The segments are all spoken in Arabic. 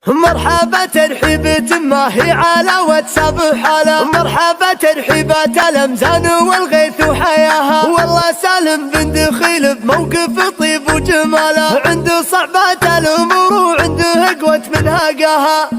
مرحبا ترحيبة ما هي على واتساب حالة، مرحبا ترحيبات الأمزان والغيث وحياها. والله سالم بن دخيل بموقف طيب وجماله، عنده صعبات الأمور وعنده قوة منهاقها.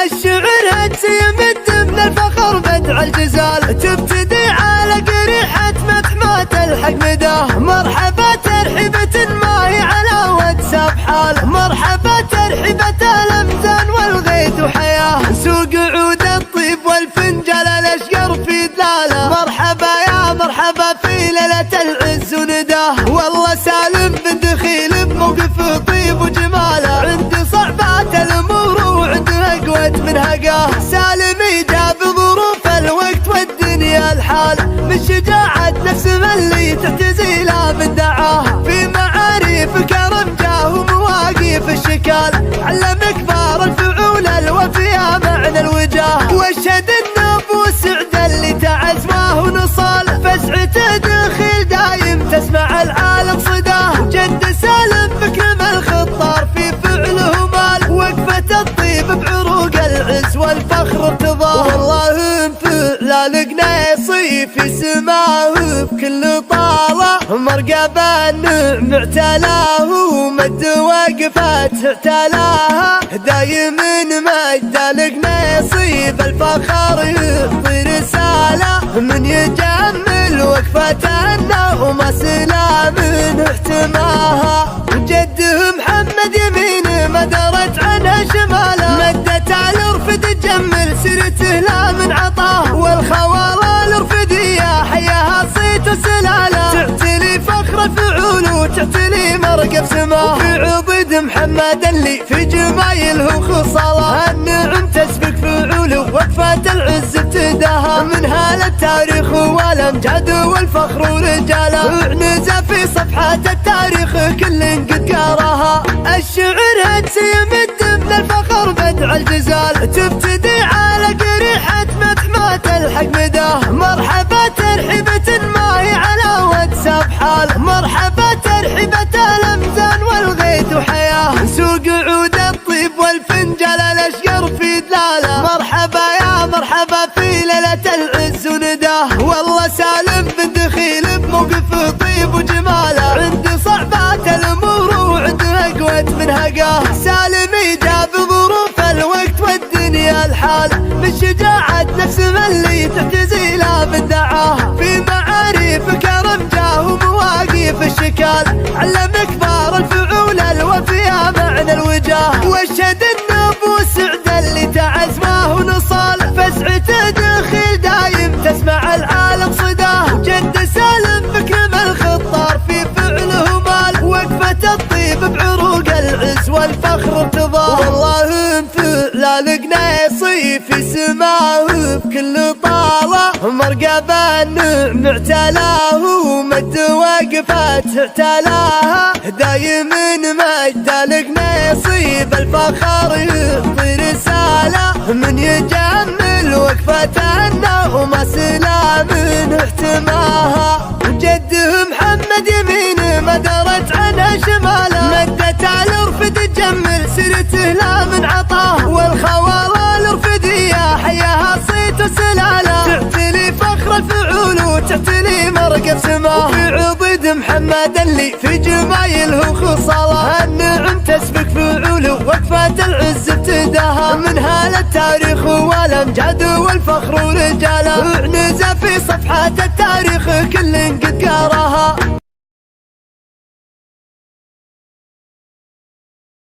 الشعر هدس يمد من الفخر بدع الجزال، تبتدي على قريحة مدحمات الحق مداه. مرحبا ترحيبة ما هي على واتساب حال، مرحبا ترحيبة الأمزان والغيث وحياه. سوق عود الطيب والفنجال الأشقر في دلاله، مرحبا يا مرحبا في ليلة العز ونداه. والله سالم بن دخيل بموقف طيب وجماله، عنده صعبات الأمور وعنده قوة منهقاه. سالم جاب ظروف الوقت والدنيا الحال، من شجاعة نفس اللي تعتزي لا من دعاه. في معاريف كرم جاه ومواقف الشكال، علم كبار الفعول الوفية معنى الوجاه. واشهد النبو سعد اللي تعز ما هو نصال، فسعته دخيل دايم تسمع العالم صداه. جد سالم بكرم الخطار في فعله مال، وقفة الطيب بعروق العز والفخر ارتضاه. والله انفعل القنيصي في سماه بكل طالة، مرقب النعم اعتلاه ومد وقفات اعتلاها. دايم مجد القنيصي بالفخر يعطي رسالة، من يجمل وقفة النوم سلام احتماها. جده محمد يمين ما درت عنها شماله، مدت على الرفد تجمل سيرته لا من عطاه. والخوالة الرفدية حياها صيت وسلاله، تعتلي فخر الفعول وتعتلي مرقب سماه. وفي عضد محمد اللي في جمايله خصاله، النعم تسبق فعوله وقفة العز ابتداها. من هال التاريخ والامجاد والفخر ورجاله، اعنزه في صفحات التاريخ كل قد قراها. الشعر هدس يمد من الفخر بدع الجزال، تبتدي على قريحة مدحمات الحق مداه. مرحبا ترحيبة ما هي على واتساب حال، مرحبا ترحيبة الأمزان والغيث وحياه. سوق عود الطيب والفنجال الأشقر في دلاله، مرحبا يا مرحبا في ليلة العز ونداه. والله سالم بن دخيل بموقف طيب وجماله، عنده صعبات الأمور وعنده قوة منهقاه. سالم جاب ظروف الوقت والدنيا الحال، من شجاعة نفس اللي تعتزي لا من دعاه. في معاريف كرم جاه ومواقف الشكال، علم كبار الفعول الوفية معنى الوجاه. واشهد النبو سعد اللي تعز ما هو نصال، فسعته دخيل دايم تسمع العالم صداه. جد سالم بكرم الخطار في فعله مال، وقفة الطيب بعروق العز والفخر ارتضاه. والله انفعل القنيصي في سماه بكل طالة، مرقب النعم اعتلاه ومد وقفات اعتلاها. دايم مجد القنيصي بالفخر يعطي رسالة، من يجمل وقفة النوم سلام احتماها. جده محمد يمين ما درت عنها شماله، مدت على الرفد تجمل سيرته لا من عطاه. والخوالة الرفدية حياها صيت وسلاله، تعتلي فخر الفعول وتعتلي مرقب سماه. وفي عضد محمد اللي في جمايله خصاله، النعم تسبق فعوله وقفة العز ابتداها. من هال التاريخ والامجاد والفخر ورجاله، اعنزه في صفحات التاريخ كل